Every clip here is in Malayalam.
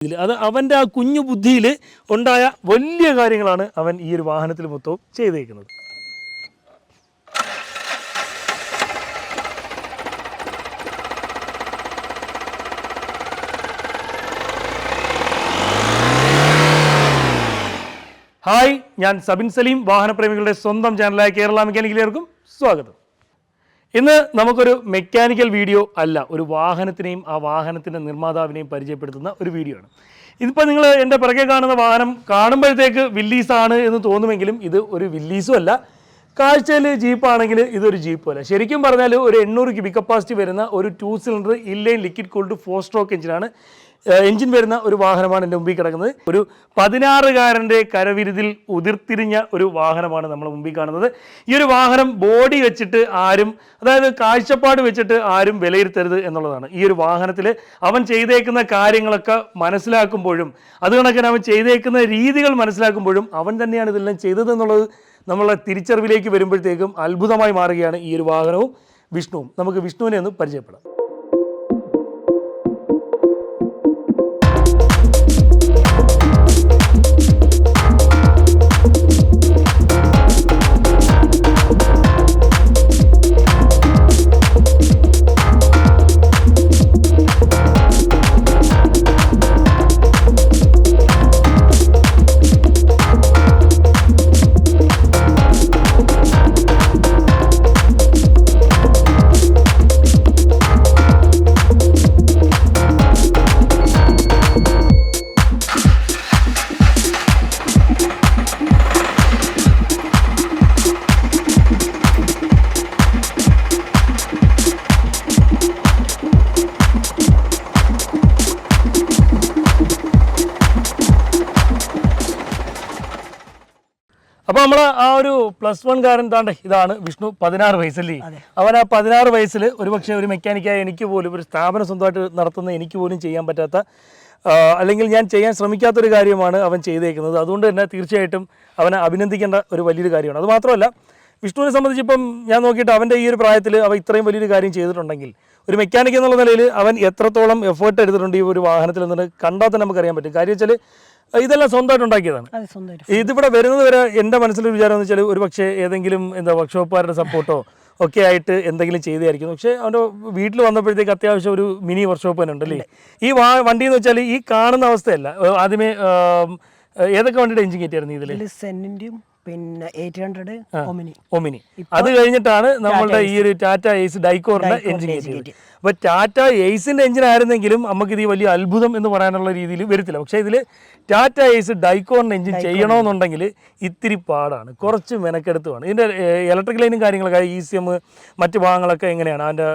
അത് അവൻ്റെ ആ കുഞ്ഞു ബുദ്ധിയിൽ ഉണ്ടായ വലിയ കാര്യങ്ങളാണ് അവൻ ഈ ഒരു വാഹനത്തിൽ മൊത്തവും ചെയ്തേക്കുന്നത്. ഹായ്, ഞാൻ സബിൻ സലീം. വാഹനപ്രേമികളുടെ സ്വന്തം ചാനലായ കേരള മെക്കാനിക്കിലേക്കും സ്വാഗതം. ഇന്ന് നമുക്കൊരു മെക്കാനിക്കൽ വീഡിയോ അല്ല, ഒരു വാഹനത്തിനെയും ആ വാഹനത്തിൻ്റെ നിർമ്മാതാവിനെയും പരിചയപ്പെടുത്തുന്ന ഒരു വീഡിയോ ആണ്. ഇതിപ്പോൾ നിങ്ങൾ എൻ്റെ പിറകെ കാണുന്ന വാഹനം കാണുമ്പോഴത്തേക്ക് വില്ലീസാണ് എന്ന് തോന്നുമെങ്കിലും ഇത് ഒരു വില്ലീസും അല്ല. കാഴ്ചയിൽ ജീപ്പാണെങ്കിൽ ഇതൊരു ജീപ്പും അല്ല. ശരിക്കും പറഞ്ഞാൽ ഒരു 800 ക്യൂബിക് കപ്പാസിറ്റി വരുന്ന ഒരു 2 cylinder inline liquid cooled 4 stroke എഞ്ചിനാണ്. എഞ്ചിൻ വരുന്ന ഒരു വാഹനമാണ് എൻ്റെ മുമ്പിൽ കിടക്കുന്നത്. ഒരു 16കാരൻ്റെ കരവിരുതിൽ ഉതിർത്തിരിഞ്ഞ ഒരു വാഹനമാണ് നമ്മൾ മുമ്പിൽ കാണുന്നത്. ഈ ഒരു വാഹനം ബോഡി വെച്ചിട്ട് ആരും, അതായത് കാഴ്ചപ്പാട് വെച്ചിട്ട് ആരും വിലയിരുത്തരുത് എന്നുള്ളതാണ്. ഈ ഒരു വാഹനത്തിൽ അവൻ ചെയ്തേക്കുന്ന കാര്യങ്ങളൊക്കെ മനസ്സിലാക്കുമ്പോഴും അത് കണക്കിന് അവൻ ചെയ്തേക്കുന്ന രീതികൾ മനസ്സിലാക്കുമ്പോഴും അവൻ തന്നെയാണ് ഇതെല്ലാം ചെയ്തതെന്നുള്ളത് നമ്മളെ തിരിച്ചറിവിലേക്ക് വരുമ്പോഴത്തേക്കും അത്ഭുതമായി മാറുകയാണ് ഈ ഒരു വാഹനവും വിഷ്ണുവും. നമുക്ക് വിഷ്ണുവിനെ ഒന്ന് പരിചയപ്പെടാം. അപ്പോൾ നമ്മൾ ആ ഒരു +1 കാരൻ താണ്ടെ ഇതാണ് വിഷ്ണു. 16 വയസ്സല്ലേ അവൻ. ആ 16 വയസ്സിൽ ഒരുപക്ഷെ ഒരു മെക്കാനിക്കായ എനിക്ക് പോലും, ഒരു സ്ഥാപനം സ്വന്തമായിട്ട് നടത്തുന്ന എനിക്ക് പോലും ചെയ്യാൻ പറ്റാത്ത, അല്ലെങ്കിൽ ഞാൻ ചെയ്യാൻ ശ്രമിക്കാത്തൊരു കാര്യമാണ് അവൻ ചെയ്തേക്കുന്നത്. അതുകൊണ്ട് തന്നെ തീർച്ചയായിട്ടും അവനെ അഭിനന്ദിക്കേണ്ട ഒരു വലിയൊരു കാര്യമാണ്. അതുമാത്രമല്ല, വിഷ്ണുവിനെ സംബന്ധിച്ച് ഇപ്പം ഞാൻ നോക്കിയിട്ട് അവൻ്റെ ഈ ഒരു പ്രായത്തിൽ അവൻ ഇത്രയും വലിയൊരു കാര്യം ചെയ്തിട്ടുണ്ടെങ്കിൽ ഒരു മെക്കാനിക് എന്നുള്ള നിലയിൽ അവൻ എത്രത്തോളം എഫേർട്ട് എടുത്തിട്ടുണ്ട് ഈ ഒരു വാഹനത്തിൽ എന്നത് കണ്ടാൽ തന്നെ നമുക്കറിയാൻ പറ്റും. കാര്യം വെച്ചാൽ ഇതെല്ലാം സ്വന്തമായിട്ട് ഉണ്ടാക്കിയതാണ്. ഇതിവിടെ വരുന്നത് വരെ എൻ്റെ മനസ്സിലൊരു വിചാരം എന്ന് വെച്ചാൽ ഒരു പക്ഷേ ഏതെങ്കിലും വർക്ക്ഷോപ്പുകാരുടെ സപ്പോർട്ടോ ഒക്കെ ആയിട്ട് എന്തെങ്കിലും ചെയ്തായിരിക്കും. പക്ഷേ അവൻ്റെ വീട്ടിൽ വന്നപ്പോഴത്തേക്ക് അത്യാവശ്യം ഒരു മിനി വർക്ക്ഷോപ്പ് തന്നെ ഉണ്ടല്ലേ. ഈ വണ്ടി എന്ന് വെച്ചാൽ ഈ കാണുന്ന അവസ്ഥയല്ല. ആദ്യമേ ഏതൊക്കെ വണ്ടിയുടെ എഞ്ചിൻ കയറ്റിയായിരുന്നു ഇതിൽ? സെന്നിന്റെയും പിന്നെ 800 ഒമിനി. അത് കഴിഞ്ഞിട്ടാണ് നമ്മളുടെ ഈ ഒരു ടാറ്റ എയ്സ് ഡൈക്കോറിന്റെ എഞ്ചിൻ കയറ്റിയത്. അപ്പോൾ ടാറ്റ എയ്സിന്റെ എഞ്ചിൻ ആയിരുന്നെങ്കിലും നമുക്കിത് ഈ വലിയ അത്ഭുതം എന്ന് പറയാനുള്ള രീതിയിൽ വരത്തില്ല. പക്ഷേ ഇതിൽ ടാറ്റ എയ്സ് ഡൈക്കോറിന്റെ എഞ്ചിൻ ചെയ്യണമെന്നുണ്ടെങ്കിൽ ഇത്തിരി പാടാണ്, കുറച്ച് മെനക്കെടുത്തുമാണ്. ഇതിൻ്റെ ഇലക്ട്രിക് ലൈനും കാര്യങ്ങളൊക്കെ, ECM മറ്റു ഭാഗങ്ങളൊക്കെ എങ്ങനെയാണ്, അതിൻ്റെ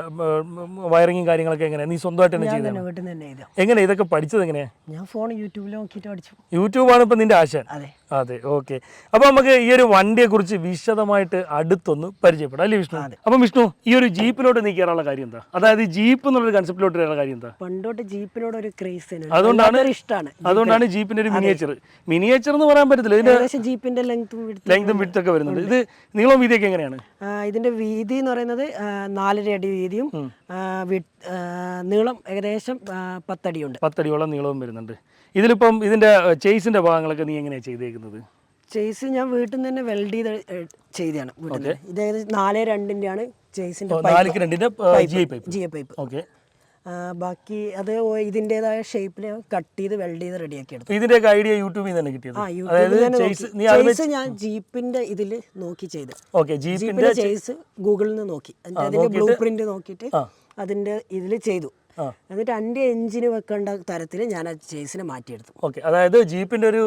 വയറിങ്ങും കാര്യങ്ങളൊക്കെ എങ്ങനെയാണ്? നീ സ്വന്തമായിട്ട് തന്നെ ചെയ്തത്? എങ്ങനെ ഇതൊക്കെ പഠിച്ചത് എങ്ങനെയാണ്? ഞാൻ ഫോൺ യൂട്യൂബിൽ നോക്കിയിട്ട് പഠിച്ചു. യൂട്യൂബാണ് ഇപ്പം നിന്റെ ആശാൻ? അതെ, ഓക്കെ. അപ്പോൾ നമുക്ക് ഈ ഒരു വണ്ടിയെ കുറിച്ച് വിശദമായിട്ട് അടുത്തൊന്ന് പരിചയപ്പെടാം അല്ലേ വിഷ്ണു? അപ്പം വിഷ്ണു, ഈ ഒരു ജീപ്പിലോട്ട് നീ കയറാനുള്ള കാര്യം എന്താ? അതായത് ജീപ്പ് എന്നുള്ളൊരു കൺസെപ്റ്റിലോട്ട് കയറാനുള്ള കാര്യം എന്താ? പണ്ടോട്ട് ജീപ്പിനോട് ഒരു ക്രേസ്, അതുകൊണ്ടാണ് ജീപ്പിന്റെ ഒരു മിനിയേച്ചർ എന്ന് പറയാൻ പറ്റത്തില്ല. ഇതിന്റെ ജീപ്പിന്റെ ലെങ്തും വിഡ്ത്തും ഒക്കെ വരുന്നുണ്ട്. ഇത് നീളവും വീതിയൊക്കെ എങ്ങനെയാണ്? ഇതിന്റെ വീതി എന്ന് പറയുന്നത് 4.5 അടി വീതിയും നീളം ഏകദേശം 10 അടിയുണ്ട്. 10 അടിയോളം നീളവും വരുന്നുണ്ട്. ഇതിലിപ്പം ഇതിന്റെ ചേസിന്റെ ഭാഗങ്ങളൊക്കെ നീ എങ്ങനെയാണ് ചെയ്തേക്കുന്നത്? ചേസ് ഞാൻ വീട്ടിൽ നിന്ന് തന്നെ വെൽഡ് ചെയ്താണ്. ഇത് ഏകദേശം 4.2 ആണ് ചേസിന്റെ GI പൈപ്പ്. ബാക്കി അത് ഇതിൻ്റെതായ ഷേപ്പിൽ കട്ട് ചെയ്ത് വെൽഡ് ചെയ്ത് റെഡിയാക്കി എടുത്തു. ഇതിന്റെ ഐഡിയ യൂട്യൂബിൽ തന്നെ കിട്ടിയത്? ഞാൻ ജീപ്പിന്റെ ഇതിൽ നോക്കി ചെയ്ത്. ജീപ്പിന്റെ ചേസ് ഗൂഗിളിൽ നിന്ന് നോക്കി, അതിന്റെ ബ്ലൂ പ്രിന്റ് നോക്കിയിട്ട് അതിന്റെ ഇതിൽ ചെയ്തു. എന്നിട്ട് 2 എഞ്ചിന് വെക്കേണ്ട തരത്തിൽ ഞാൻ ആ ചേസിനെ മാറ്റിയെടുത്തു. ഓക്കെ, അതായത് ജീപ്പിന്റെ ഒരു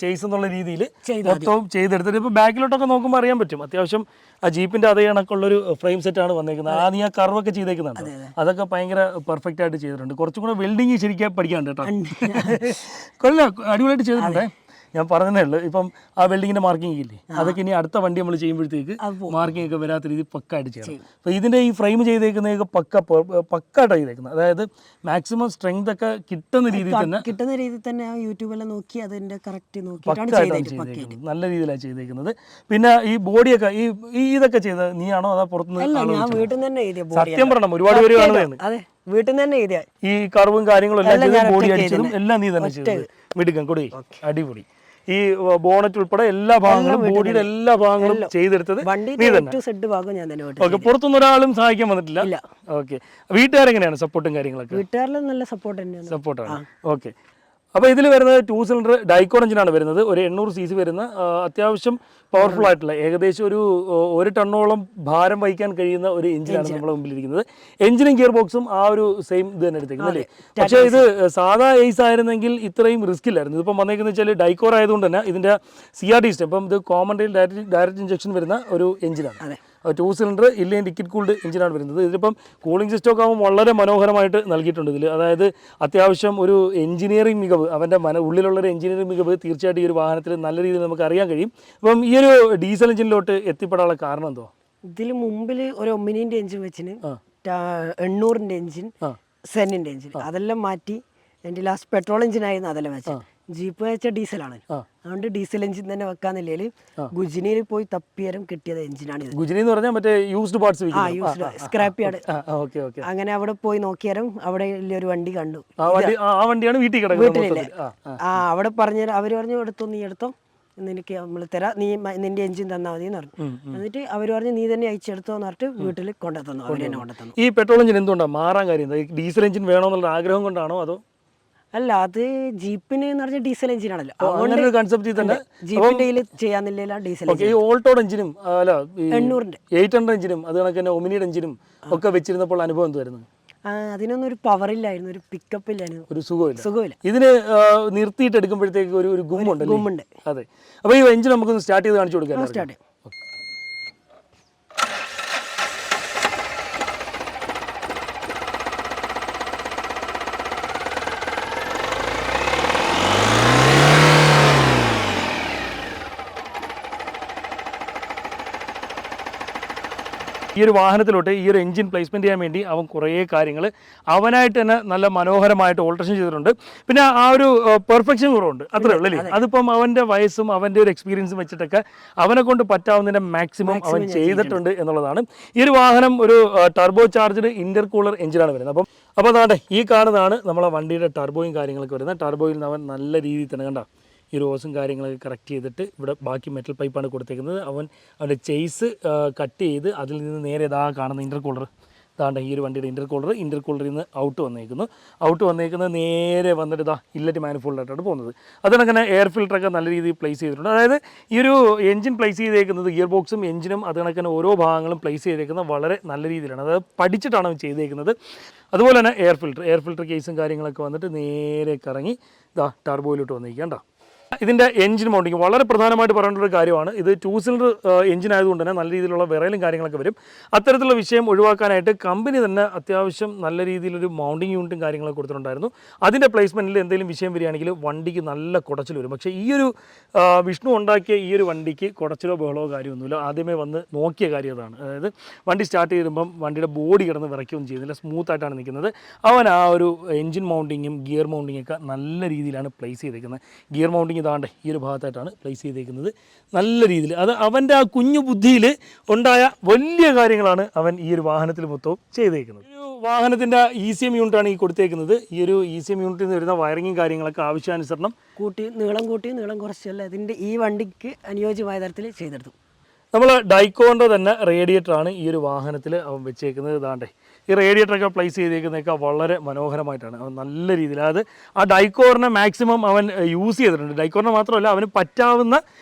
ചേസ് എന്നുള്ള രീതിയിൽ മൊത്തവും ചെയ്തെടുത്തിട്ട് ഇപ്പോൾ ബാക്കിലോട്ടൊക്കെ നോക്കുമ്പോൾ അറിയാൻ പറ്റും അത്യാവശ്യം ആ ജീപ്പിന്റെ അതേ കണക്കുള്ളൊരു ഫ്രെയിം സെറ്റാണ് വന്നേക്കുന്നത്. നീ ആ കർവൊക്കെ ചെയ്തേക്കുന്നുണ്ട്, അതൊക്കെ ഭയങ്കര പെർഫെക്റ്റ് ആയിട്ട് ചെയ്തിട്ടുണ്ട്. കുറച്ചും കൂടെ വെൽഡിങ് ശരിക്കും പഠിക്കാണ്ട് കേട്ടോ. കൊള്ളാം, അടിപൊളിയായിട്ട് ചെയ്തിട്ടുണ്ടേ. ഞാൻ പറഞ്ഞതേ ഉള്ളൂ. ഇപ്പം ആ വെൽഡിങ്ങിന്റെ മാർക്കിംഗ് ഇല്ലേ, അതൊക്കെ ഇനി അടുത്ത വണ്ടി നമ്മൾ ചെയ്യുമ്പോഴത്തേക്ക് മാർക്കിംഗ് ഒക്കെ വരാത്ത രീതി പക്കായിട്ട് ചെയ്യണം. അപ്പോൾ ഇതിന്റെ ഈ ഫ്രെയിം ചെയ്തേക്കുന്നതൊക്കെ പക്കായിട്ട് ചെയ്തേക്കുന്നത്, അതായത് മാക്സിമം സ്ട്രെങ്ത് ഒക്കെ കിട്ടുന്ന രീതിയിൽ തന്നെ യൂട്യൂബെല്ലാം നോക്കി അതിന്റെ കറക്റ്റ് നല്ല രീതിയിലാണ് ചെയ്തേക്കുന്നത്. പിന്നെ ഈ ബോഡിയൊക്കെ ഇതൊക്കെ ചെയ്ത നീയാണോ അതോ പുറത്തുനിന്ന്? ഞാൻ വീട്ടിൽ തന്നെ സത്യം പറയണം, ഒരുപാട് പേര് കാണുന്നതാണ്. വീട്ടിൽ നിന്ന് തന്നെ ചെയ്തേ. ഈ കർവും കാര്യങ്ങളും എല്ലാം ബോഡി അടിച്ചതും എല്ലാം നീ തന്നെ ചെയ്തത്. മിടുക്കൻ കൊടു, അടിപൊളി. ഈ ബോണറ്റ് ഉൾപ്പെടെ എല്ലാ ഭാഗങ്ങളും ബോഡിയുടെ എല്ലാ ഭാഗങ്ങളും ചെയ്തെടുത്തത് നീ തന്നെ. ഓക്കെ, പുറത്തുനിന്ന് ഒരാളും സഹായിക്കാൻ വന്നിട്ടില്ല. ഓക്കെ, വീട്ടുകാരെങ്ങനെയാണ് സപ്പോർട്ടും കാര്യങ്ങളൊക്കെ? വീട്ടുകാരെല്ലാം നല്ല സപ്പോർട്ടാണ്. ഓക്കെ, അപ്പോൾ ഇതിൽ വരുന്നത് 2 സിലിണ്ടർ ഡൈക്കോൺ എഞ്ചിനാണ് വരുന്നത്. ഒരു 800 cc വരുന്ന അത്യാവശ്യം പവർഫുൾ ആയിട്ടുള്ള ഏകദേശം ഒരു 1 ടണ്ണോളം ഭാരം വഹിക്കാൻ കഴിയുന്ന ഒരു എഞ്ചിനാണ് നമ്മുടെ മുമ്പിലിരിക്കുന്നത്. എഞ്ചിനും ഗിയർ ബോക്സും ആ ഒരു സെയിം ഇത് തന്നെ എടുത്തേക്കുന്നത് അല്ലേ? പക്ഷേ ഇത് സാധാ എയ്സ് ആയിരുന്നെങ്കിൽ ഇത്രയും റിസ്ക് ഇല്ലായിരുന്നു. ഇതിപ്പം വന്നേക്കുന്നത് വെച്ചാൽ ഡൈക്കോർ ആയതുകൊണ്ട് തന്നെ ഇതിൻ്റെ CRDI സിസ്റ്റം, ഇപ്പം ഇത് കോമൺ റെയിൽ ഡയറക്റ്റ് ഇഞ്ചക്ഷൻ വരുന്ന ഒരു എഞ്ചിനാണ്. 2 സിലിണ്ടർ ഇല്ലെങ്കിൽ ലിക്വിഡ് കൂൾഡ് എഞ്ചിനാണ് വരുന്നത്. ഇതിലിപ്പം കൂളിംഗ് സിസ്റ്റം ഒക്കെ ആകുമ്പോൾ വളരെ മനോഹരമായിട്ട് നൽകിയിട്ടുണ്ട് ഇതിൽ. അതായത് അത്യാവശ്യം ഒരു എഞ്ചിനീയറിംഗ് മികവ്, അവൻ്റെ ഉള്ളിലുള്ളൊരു എഞ്ചിനീയറിംഗ് മികവ് തീർച്ചയായിട്ടും ഈ ഒരു വാഹനത്തിൽ നല്ല രീതിയിൽ നമുക്ക് അറിയാൻ കഴിയും. അപ്പം ഈ ഒരു ഡീസൽ എഞ്ചിനിലോട്ട് എത്തിപ്പെടാനുള്ള കാരണം എന്തോ? ഇതിൽ മുമ്പിൽ ഒരു ഒമിനിൻ്റെ എഞ്ചിൻ വെച്ചിന് 800-ന്റെ എഞ്ചിൻ, സെന്നിൻ്റെ എഞ്ചിൻ, അതെല്ലാം മാറ്റി എൻ്റെ ലാസ്റ്റ് പെട്രോൾ എഞ്ചിനായിരുന്നു അതെല്ലാം വെച്ചത്. ജീപ്പ് വെച്ച ഡീസലാണ്. അതുകൊണ്ട് ഡീസൽ എഞ്ചിൻ തന്നെ വെക്കാന്നില്ലേല് ഗുജിനിയിൽ പോയി തപ്പിയാലും കിട്ടിയത് എഞ്ചിനാണ്. ഗുജിനി എന്ന് പറഞ്ഞാൽ മറ്റേ യൂസ്ഡ് പാർട്സ്, സ്ക്രാപ്പ് യാർഡ്. അങ്ങനെ അവിടെ പോയി നോക്കിയാലും അവിടെ ഒരു വണ്ടി കണ്ടു. ആ വണ്ടിയാണ് വീട്ടിലില്ലേ? അവിടെ പറഞ്ഞു, അവര് പറഞ്ഞു എടുത്തോ, നീ എടുത്തോ, നിനക്ക് നമ്മൾ തരാം, നീ നിന്റെ എഞ്ചിൻ തന്നാൽ മതി എന്ന് പറഞ്ഞു. എന്നിട്ട് അവർ പറഞ്ഞു നീ തന്നെ അയച്ചെടുത്തോന്ന് പറഞ്ഞിട്ട് വീട്ടിൽ കൊണ്ടുതന്നു. അവർ തന്നെ കൊണ്ടുതന്നു. ഈ പെട്രോൾ എഞ്ചിൻ എന്തുകൊണ്ടാണ് മാറാൻ കാര്യം? ഡീസൽ എഞ്ചിൻ വേണമെന്നുള്ള ആഗ്രഹം കൊണ്ടാണോ അതോ? അല്ല, അത് ജീപ്പിന് എന്ന് പറഞ്ഞാൽ ഡീസൽ എഞ്ചിനാണല്ലോ. ജീപ്പിന്റെ ചെയ്യാന്നില്ല ഡീസൽ. ഓൾട്ടോഡ് എഞ്ചിനും 800 എഞ്ചിനും അത് കണക്ക് തന്നെ ഒമിനിയുടെ എഞ്ചിനും ഒക്കെ വെച്ചിരുന്നപ്പോൾ അനുഭവം എന്തായിരുന്നു? അതിനൊന്നും ഒരു പവർ ഇല്ലായിരുന്നു, ഒരു പിക്കപ്പ് ഇല്ലായിരുന്നു, ഒരു സുഖമില്ല. ഇതിന് നിർത്തിയിട്ട് എടുക്കുമ്പോഴത്തേക്ക് ഒരു ഗുമ്മുണ്ട്. അതെ. അപ്പോൾ ഈ എഞ്ചിൻ നമുക്കൊന്ന് സ്റ്റാർട്ട് ചെയ്ത് കാണിച്ചു കൊടുക്കാം. സ്റ്റാർട്ട്. ഈ ഒരു വാഹനത്തിലോട്ട് ഈ ഒരു എഞ്ചിൻ പ്ലേസ്മെൻറ്റ് ചെയ്യാൻ വേണ്ടി അവൻ കുറേ കാര്യങ്ങൾ അവനായിട്ട് തന്നെ നല്ല മനോഹരമായിട്ട് ഓൾട്രേഷൻ ചെയ്തിട്ടുണ്ട്. പിന്നെ ആ ഒരു പെർഫെക്ഷൻ കുറവുണ്ട്, അത്രേ ഉള്ളൂ അല്ലേ? അതിപ്പം അവൻ്റെ വയസ്സും അവൻ്റെ ഒരു എക്സ്പീരിയൻസും വെച്ചിട്ടൊക്കെ അവനെ കൊണ്ട് പറ്റാവുന്നതിൻ്റെ മാക്സിമം അവൻ ചെയ്തിട്ടുണ്ട് എന്നുള്ളതാണ്. ഈ ഒരു വാഹനം ഒരു ടർബോ ചാർജ്ഡ് ഇൻ്റർകൂളർ എഞ്ചിനാണ് വരുന്നത്. അപ്പോൾ അതാണ്ടെ ഈ കാണുന്നതാണ് നമ്മളെ വണ്ടിയുടെ ടർബോയും കാര്യങ്ങളൊക്കെ വരുന്നത്. ടർബോയിൽ നിന്ന് അവൻ നല്ല രീതിയിൽ തന്നെ കണ്ട ഈ റോസും കാര്യങ്ങളൊക്കെ കറക്റ്റ് ചെയ്തിട്ട് ഇവിടെ ബാക്കി മെറ്റൽ പൈപ്പാണ് കൊടുത്തേക്കുന്നത്. അവൻ്റെ ചെയ്സ് കട്ട് ചെയ്ത് അതിൽ നിന്ന് നേരെ ഇതാ കാണുന്ന ഇൻ്റർകൂളർ, ഇതാണ്ട് ഈ ഒരു വണ്ടിയുടെ ഇൻ്റർകൂളറിൽ നിന്ന് ഔട്ട് വന്നേക്കുന്നത് നേരെ വന്നിട്ട് ഇതാ ഇല്ലറ്റ് മാനിഫോൾഡായിട്ടാണ് പോകുന്നത്. അതുകൊണ്ടങ്ങനെ എയർ ഫിൽറ്ററൊക്കെ നല്ല രീതിയിൽ പ്ലേസ് ചെയ്തിട്ടുണ്ട്. അതായത് ഈ ഒരു എഞ്ചിൻ പ്ലേസ് ചെയ്തേക്കുന്നത് ഗിയർ ബോക്സും എഞ്ചിനും അത് കണക്കിന് ഓരോ ഭാഗങ്ങളും പ്ലേസ് ചെയ്തേക്കുന്നത് വളരെ നല്ല രീതിയിലാണ്. അത് പഠിച്ചിട്ടാണ് ചെയ്തേക്കുന്നത്. അതുപോലെ തന്നെ എയർ ഫിൽറ്റർ കേസും കാര്യങ്ങളൊക്കെ വന്നിട്ട് നേരെ കറങ്ങി ഇതാ ടർബോയിലോട്ട് വന്നിരിക്കുക. ഇതിൻ്റെ എഞ്ചിൻ മൗണ്ടിങ് വളരെ പ്രധാനമായിട്ട് പറയേണ്ട ഒരു കാര്യമാണ്. ഇത് 2 സിലിണ്ടർ എഞ്ചിൻ ആയതുകൊണ്ട് തന്നെ നല്ല രീതിയിലുള്ള വിറയലും കാര്യങ്ങളൊക്കെ വരും. അത്തരത്തിലുള്ള വിഷയം ഒഴിവാക്കാനായിട്ട് കമ്പനി തന്നെ അത്യാവശ്യം നല്ല രീതിയിലൊരു മൗണ്ടിങ് യൂണിറ്റും കാര്യങ്ങളൊക്കെ കൊടുത്തിട്ടുണ്ടായിരുന്നു. അതിൻ്റെ പ്ലേസ്മെൻറ്റിൽ എന്തെങ്കിലും വിഷയം വരികയാണെങ്കിൽ വണ്ടിക്ക് നല്ല കുടച്ചിൽ വരും. പക്ഷേ ഈ ഒരു വിഷ്ണു ഉണ്ടാക്കിയ ഈ ഒരു വണ്ടിക്ക് കുടച്ചിലോ ബഹളോ കാര്യമൊന്നുമില്ല. ആദ്യമേ വന്ന് നോക്കിയ കാര്യം അതാണ്. അതായത് വണ്ടി സ്റ്റാർട്ട് ചെയ്യുമ്പം വണ്ടിയുടെ ബോഡി കിടന്ന് വിറയ്ക്കുകയൊന്നും ചെയ്യുന്നില്ല, സ്മൂത്തായിട്ടാണ് നിൽക്കുന്നത്. അവൻ ആ ഒരു എഞ്ചിൻ മൗണ്ടിങ്ങും ഗിയർ മൗണ്ടിങ്ങും ഒക്കെ നല്ല രീതിയിലാണ് പ്ലേസ് ചെയ്തേക്കുന്നത്. ഗിയർ മൗണ്ടിങ് ഇതാണ്ട് ഈ ഒരു ഭാഗത്തായിട്ടാണ് പ്ലേസ് ചെയ്തേക്കുന്നത് നല്ല രീതിയിൽ. അത് അവൻ്റെ ആ കുഞ്ഞു ബുദ്ധിയിൽ ഉണ്ടായ വലിയ കാര്യങ്ങളാണ് അവൻ ഈ ഒരു വാഹനത്തിൽ മൊത്തവും ചെയ്തേക്കുന്നത്. ഈ വാഹനത്തിൻ്റെ ECM യൂണിറ്റാണ് ഈ കൊടുത്തേക്കുന്നത്. ഈ ഒരു ECM യൂണിറ്റിൽ നിന്ന് വരുന്ന വയറിങ്ങും കാര്യങ്ങളൊക്കെ ആവശ്യാനുസരണം നീളം കുറച്ചല്ല ഇതിൻ്റെ ഈ വണ്ടിക്ക് അനുയോജ്യമായ തരത്തിൽ ചെയ്തെടുത്തു. നമ്മൾ ഡൈക്കോൻ്റെ തന്നെ റേഡിയേറ്ററാണ് ഈ ഒരു വാഹനത്തിൽ അവൻ വെച്ചേക്കുന്നത്. ഇതാണ്ടേ ഈ റേഡിയേറ്ററൊക്കെ പ്ലേസ് ചെയ്തേക്കുന്നതൊക്കെ വളരെ മനോഹരമായിട്ടാണ് അവൻ നല്ല രീതിയിൽ. അതായത് ആ ഡൈക്കോറിനെ മാക്സിമം അവൻ യൂസ് ചെയ്തിട്ടുണ്ട്. ഡൈക്കോറിനെ മാത്രമല്ല അവന് പറ്റാവുന്ന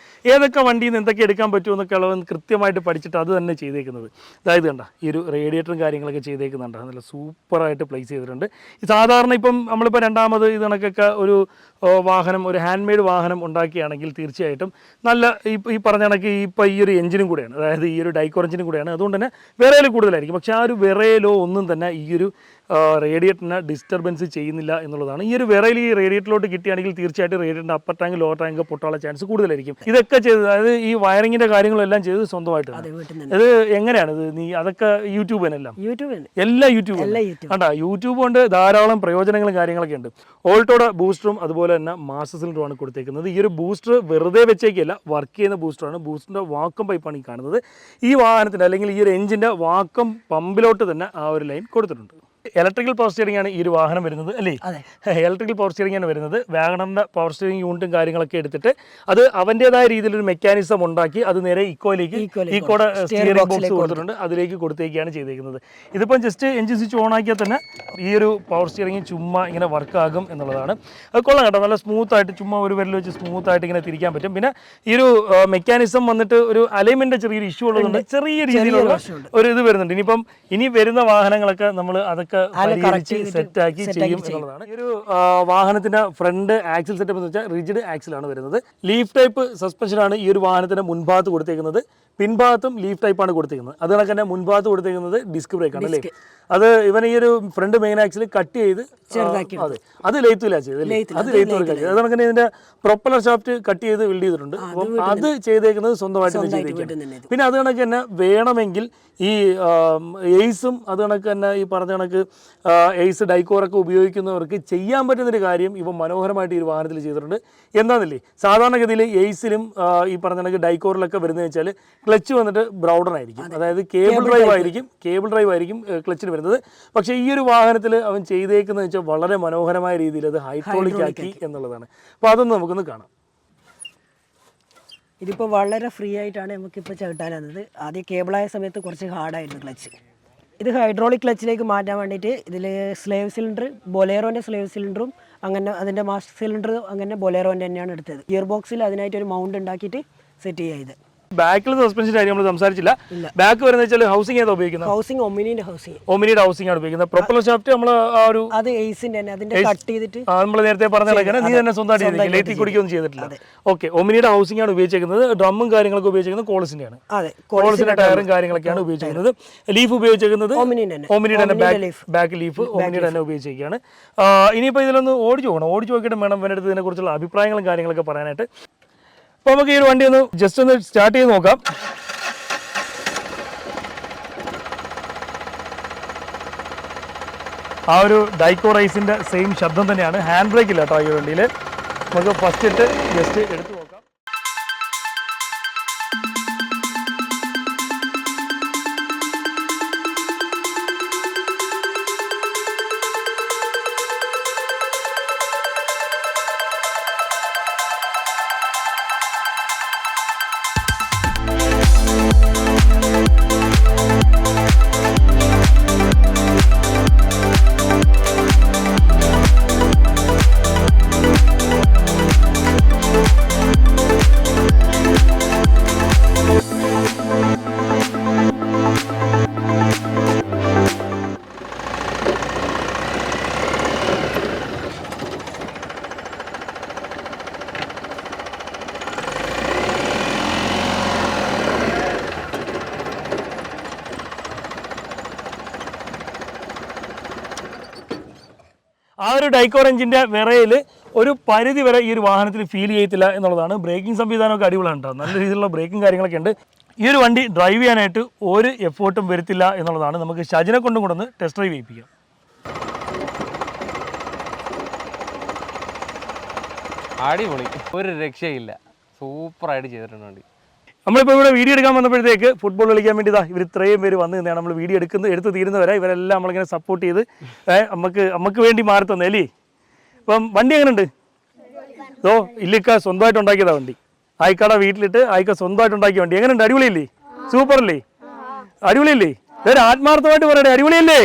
ഏതൊക്കെ വണ്ടിയിൽ നിന്ന് എന്തൊക്കെ എടുക്കാൻ പറ്റുമെന്നൊക്കെ അവൻ കൃത്യമായിട്ട് പഠിച്ചിട്ട് അത് തന്നെ ചെയ്തേക്കുന്നത്. അതായത് കണ്ട ഈ ഒരു റേഡിയേറ്ററും കാര്യങ്ങളൊക്കെ ചെയ്തേക്കുന്നുണ്ട്, നല്ല സൂപ്പറായിട്ട് പ്ലേസ് ചെയ്തിട്ടുണ്ട്. സാധാരണ ഇപ്പം നമ്മളിപ്പോൾ രണ്ടാമത് ഇത് കണക്കൊക്കെ ഒരു വാഹനം, ഒരു ഹാൻഡ് മെയ്ഡ് വാഹനം ഉണ്ടാക്കുകയാണെങ്കിൽ തീർച്ചയായിട്ടും നല്ല ഈ പറഞ്ഞ കണക്ക് ഇപ്പോൾ ഈ ഒരു എഞ്ചിനും കൂടെയാണ്, അതായത് ഈ ഒരു ഡൈക്കോർ എഞ്ചിനും കൂടെയാണ്. അതുകൊണ്ട് തന്നെ വിറയൽ കൂടുതലായിരിക്കും. പക്ഷേ ആ ഒരു വിറയലോ ഒന്നും തന്നെ ഈ ഒരു റേഡിയേറ്ററിനെ ഡിസ്റ്റർബൻസ് ചെയ്യുന്നില്ല എന്നുള്ളതാണ്. ഈ ഒരു വിറയൽ ഈ റേഡിയേറ്ററിലോട്ട് കിട്ടുകയാണെങ്കിൽ തീർച്ചയായിട്ടും റേഡിയേറ്ററിൻ്റെ അപ്പർ ടാങ്ക് ലോവർ ടാങ്ക് പൊട്ടാനുള്ള ചാൻസ് കൂടുതലായിരിക്കും. ഇതൊക്കെ ചെയ്ത്, അതായത് ഈ വയറിങ്ങിൻ്റെ കാര്യങ്ങളെല്ലാം ചെയ്ത് സ്വന്തമായിട്ടാണ്. ഇത് എങ്ങനെയാണ് ഇത് നീ അതൊക്കെ യൂട്യൂബിനെല്ലാം എല്ലാം യൂട്യൂബ് കണ്ടാ. യൂട്യൂബ് കൊണ്ട് ധാരാളം പ്രയോജനങ്ങളും കാര്യങ്ങളൊക്കെ ഉണ്ട്. ഓൾട്ടോയുടെ ബൂസ്റ്ററും അതുപോലെ തന്നെ മാസ്റ്റർ സിലിണ്ടറുമാണ് കൊടുത്തേക്കുന്നത്. ഈ ഒരു ബൂസ്റ്റർ വെറുതെ വെച്ചേക്കല്ല, വർക്ക് ചെയ്യുന്ന ബൂസ്റ്ററാണ്. ബൂസ്റ്ററിൻ്റെ വാക്കം പൈപ്പാണ് ഈ കാണുന്നത്. ഈ വാഹനത്തിൻ്റെ അല്ലെങ്കിൽ ഈ ഒരു എഞ്ചിൻ്റെ വാക്കം പമ്പിലോട്ട് തന്നെ ആ ഒരു ലൈൻ കൊടുത്തിട്ടുണ്ട്. ഇലക്ട്രിക്കൽ പവർ സ്റ്റിയറിംഗ് ആണ് ഈ ഒരു വാഹനം വരുന്നത് അല്ലേ? ഇലക്ട്രിക്കൽ പവർ സ്റ്റിയറിംഗ് ആണ് വരുന്നത്. വാഗണറിന്റെ പവർ സ്റ്റിയറിംഗ് യൂണിറ്റും കാര്യങ്ങളൊക്കെ എടുത്തിട്ട് അത് അവൻ്റെതായ രീതിയിലൊരു മെക്കാനിസം ഉണ്ടാക്കി അത് നേരെ ഈക്കോയുടെ സ്റ്റിയറിംഗ് ബോക്സ് കൊടുത്തിട്ടുണ്ട്, അതിലേക്ക് കൊടുത്തേക്കാണ് ചെയ്തേക്കുന്നത്. ഇതിപ്പം ജസ്റ്റ് എഞ്ചിൻ സ്വിച്ച് ഓൺ ആക്കിയാൽ തന്നെ ഈ ഒരു പവർ സ്റ്റിയറിംഗ് ചുമ്മാ ഇങ്ങനെ വർക്കാകും എന്നുള്ളതാണ്. അത് കൊള്ളാം കേട്ടോ, നല്ല സ്മൂത്തായിട്ട് ചുമ്മാ ഒരു വിരൽ വെച്ച് സ്മൂത്തായിട്ട് ഇങ്ങനെ തിരിക്കാൻ പറ്റും. പിന്നെ ഈ ഒരു മെക്കാനിസം വന്നിട്ട് ഒരു അലൈൻമെന്റ് ചെറിയൊരു ഇഷ്യൂ ഉള്ളതുകൊണ്ട് ചെറിയ രീതിയിലുള്ള ഒരു ഇത് വരുന്നുണ്ട്. ഇനി വരുന്ന വാഹനങ്ങളൊക്കെ നമ്മൾ അതൊക്കെ പരിഹരിച്ച് സെറ്റാക്കി ചെയ്യും എന്നുള്ളതാണ്. ഈ ഒരു വാഹനത്തിന്റെ ഫ്രണ്ട് ആക്സിൽ സെറ്റപ്പ് എന്ന് വെച്ചാൽ റിജിഡ് ആക്സിലാണ് വരുന്നത്. ലീഫ് ടൈപ്പ് സസ്പെൻഷനാണ് ഈ ഒരു വാഹനത്തിന്റെ മുൻഭാഗത്ത് കൊടുത്തേക്കുന്നത്. പിൻഭാഗത്തും ലീഫ് ടൈപ്പാണ് കൊടുത്തേക്കുന്നത്. അത് കണക്ക് തന്നെ മുൻഭാഗത്ത് കൊടുത്തേക്കുന്നത് ഡിസ്ക് ബ്രേക്കാണ് അല്ലേ? അത് ഇവൻ ഈ ഒരു ഫ്രണ്ട് മെയിൻ ആക്സിൽ കട്ട് ചെയ്ത് അതെ അത് ലെയ്ത്തില്ല ചെയ്ത് അത് ലെയ്ത്ത് വർക്ക് ആക്കി. അത് കണക്ക് ഇതിന്റെ പ്രൊപ്പലർ ഷാഫ്റ്റ് കട്ട് ചെയ്ത് ബിൽഡ് ചെയ്തിട്ടുണ്ട്. അപ്പം അത് ചെയ്തേക്കുന്നത് സ്വന്തമായിട്ട് ചെയ്തേക്കുന്നത്. പിന്നെ അത് കണക്ക് തന്നെ വേണമെങ്കിൽ ഈ എയ്സും അത് കണക്ക് തന്നെ ഈ പറഞ്ഞ കണക്ക് എയ്സ് ഡൈക്കോറൊക്കെ ഉപയോഗിക്കുന്നവർക്ക് ചെയ്യാൻ പറ്റുന്നൊരു കാര്യം ഇവ മനോഹരമായിട്ട് ഈ ഒരു വാഹനത്തിൽ ചെയ്തിട്ടുണ്ട്. എന്താണെന്നില്ലേ, സാധാരണഗതിയിൽ എയ്സിലും ഈ പറഞ്ഞ കണക്ക് ഡൈക്കോറിലൊക്കെ വരുന്നത് വെച്ചാൽ ക്ലച്ച് വന്നിട്ട് ബ്രൗഡർ ആയിരിക്കും, അതായത് കേബിൾ ഡ്രൈവ് ആയിരിക്കും ക്ലച്ചിന് വരുന്നത്. പക്ഷേ ഈ ഒരു വാഹനത്തിൽ അവൻ ചെയ്തേക്കുന്നത് വെച്ചാൽ വളരെ മനോഹരമായ രീതിയിൽ അത് ഹൈഡ്രോളിക് ആക്കി എന്നുള്ളതാണ്. അപ്പോൾ അതൊന്ന് നമുക്കൊന്ന് കാണാം. ഇതിപ്പോൾ വളരെ ഫ്രീ ആയിട്ടാണ് നമുക്കിപ്പോൾ ചവിട്ടാനുള്ളത്. ആദ്യം കേബിളായ സമയത്ത് കുറച്ച് ഹാർഡായിരുന്നു ക്ലച്ച്. ഇത് ഹൈഡ്രോളിക് ക്ലച്ചിലേക്ക് മാറ്റാൻ വേണ്ടിയിട്ട് ഇതിൽ സ്ലേവ് സിലിണ്ടർ, ബൊലേറോൻ്റെ സ്ലേവ് സിലിണ്ടറും അങ്ങനെ അതിൻ്റെ മാസ്റ്റർ സിലിണ്ടർ അങ്ങനെ ബൊലേറോൻ്റെ തന്നെയാണ് എടുത്തത്. ഗിയർ ബോക്സിൽ അതിനായിട്ട് ഒരു മൗണ്ട് ഉണ്ടാക്കിയിട്ട് സെറ്റ് ചെയ്യുക. ഇത് ബാക്കിൽ സസ്പെൻഷൻ കാര്യം നമ്മൾ സംസാരിച്ചില്ല. ബാക്ക് വരുന്ന വെച്ചാൽ ഹൗസിംഗ് ഏതാ ഉപയോഗിക്കുന്നത്? ഹൗസിംഗ് ഒമിനിയുടെ ഹൗസിംഗ് ആണ് ഉപയോഗിക്കുന്നത്. പ്രൊപ്പലർ ഷാഫ്റ്റ് നമ്മൾ ആ ഒരു അത് എയ്സിന്റെ തന്നെ അതിന്റെ കട്ട് ചെയ്തിട്ട് നമ്മൾ നേരത്തെ പറഞ്ഞ കണക്കാണ്. നീ തന്നെ സ്വന്തമായിട്ട് ലേറ്റി കുടിക്കൊന്നും ചെയ്തിട്ടില്ല. ഓക്കെ, ഒമിനിയുടെ ഹൗസിംഗ് ആണ് ഉപയോഗിച്ചിരിക്കുന്നത്. ഡ്രമ്മും കാര്യങ്ങളൊക്കെ ഉപയോഗിച്ചിരിക്കുന്നത് കോളസിന്റെയാണ്. കോളസിന്റെ ടയറും കാര്യങ്ങളൊക്കെയാണ് ഉപയോഗിച്ചിരിക്കുന്നത്. ലീഫ് ഉപയോഗിച്ചിരിക്കുന്നത് ഒമിനിയുടെ തന്നെ ബാക്ക് ലീഫ് ഒമിനിയുടെ തന്നെ ഉപയോഗിച്ചിരിക്കുകയാണ്. ഇനിയിപ്പോൾ ഇതിലൊന്ന് ഓടിച്ചു നോക്കിയിട്ട് വേണം ഇവരുടെ അടുത്ത് ഇതിനെക്കുറിച്ചുള്ള അഭിപ്രായങ്ങളും കാര്യങ്ങളൊക്കെ പറയാനായിട്ട്. അപ്പോൾ നമുക്ക് ഈ ഒരു വണ്ടി ഒന്ന് ജസ്റ്റ് ഒന്ന് സ്റ്റാർട്ട് ചെയ്ത് നോക്കാം. ആ ഒരു ഡൈക്കോ റൈസിൻ്റെ സെയിം ശബ്ദം തന്നെയാണ്. ഹാൻഡ് ബ്രേക്ക് ഇല്ല കേട്ടോ ഈ വണ്ടിയിൽ. നമുക്ക് ഫസ്റ്റ് ഇട്ട് ജസ്റ്റ് എടുത്ത് നോക്കാം. ആ ഒരു ഡൈക്കോർ എഞ്ചിൻ്റെ വിറയിൽ ഒരു പരിധി വരെ ഈ ഒരു വാഹനത്തിൽ ഫീൽ ചെയ്യത്തില്ല എന്നുള്ളതാണ്. ബ്രേക്കിംഗ് സംവിധാനമൊക്കെ അടിപൊളിയാണ് കേട്ടോ, നല്ല രീതിയിലുള്ള ബ്രേക്കിംഗ് കാര്യങ്ങളൊക്കെ ഉണ്ട്. ഈ ഒരു വണ്ടി ഡ്രൈവ് ചെയ്യാനായിട്ട് ഒരു എഫേർട്ടും വരുത്തില്ല എന്നുള്ളതാണ്. നമുക്ക് ഷജിനെ കൊണ്ടും കൊണ്ടൊന്ന് ടെസ്റ്റ് ഡ്രൈവ് ചെയ്യിപ്പിക്കാം. അടിപൊളി, ഒരു രക്ഷയില്ല, സൂപ്പറായിട്ട് ചെയ്തിട്ടുണ്ട് വണ്ടി. നമ്മളിപ്പോൾ ഇവിടെ വീഡിയോ എടുക്കാൻ വന്നപ്പോഴത്തേക്ക് ഫുട്ബോൾ കളിക്കാൻ വേണ്ടി ഇവർ ഇത്രയും പേര് വന്ന് നിന്നാണ് നമ്മൾ വീഡിയോ എടുത്ത് തീരുന്നവരെ ഇവരെല്ലാം നമ്മളിങ്ങനെ സപ്പോർട്ട് ചെയ്ത് നമുക്ക് വേണ്ടി മാറി തന്നെ അല്ലേ. അപ്പം വണ്ടി എങ്ങനെയുണ്ട്? ഇല്ലിക്ക സ്വന്തമായിട്ട് ഉണ്ടാക്കിയതാ വണ്ടി. ആയിക്കാട വീട്ടിലിട്ട് ആയിക്ക സ്വന്തമായിട്ട് ഉണ്ടാക്കിയ വണ്ടി. എങ്ങനെയുണ്ട്? അടിപൊളിയല്ലേ? സൂപ്പറല്ലേ? അടിപൊളിയല്ലേ? ഒരു ആത്മാർത്ഥമായിട്ട് പറയട്ടെ, അടിപൊളിയല്ലേ?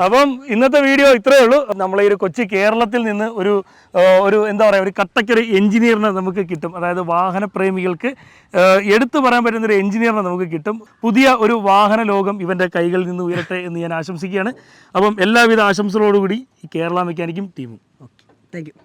അപ്പം ഇന്നത്തെ വീഡിയോ ഇത്രയേ ഉള്ളൂ. നമ്മളെ ഈ ഒരു കൊച്ചി കേരളത്തിൽ നിന്ന് ഒരു എന്താ പറയുക, ഒരു കട്ടക്കൊരു എഞ്ചിനീയറിനെ നമുക്ക് കിട്ടും. അതായത് വാഹനപ്രേമികൾക്ക് എടുത്തു പറയാൻ പറ്റുന്നൊരു എഞ്ചിനീയറിനെ നമുക്ക് കിട്ടും. പുതിയ ഒരു വാഹന ലോകം ഇവൻ്റെ കൈകളിൽ നിന്ന് ഉയരട്ടെ എന്ന് ഞാൻ ആശംസിക്കുകയാണ്. അപ്പം എല്ലാവിധ ആശംസകളോടുകൂടി ഈ കേരള മെക്കാനിക്കും ടീമും. Okay, thank you.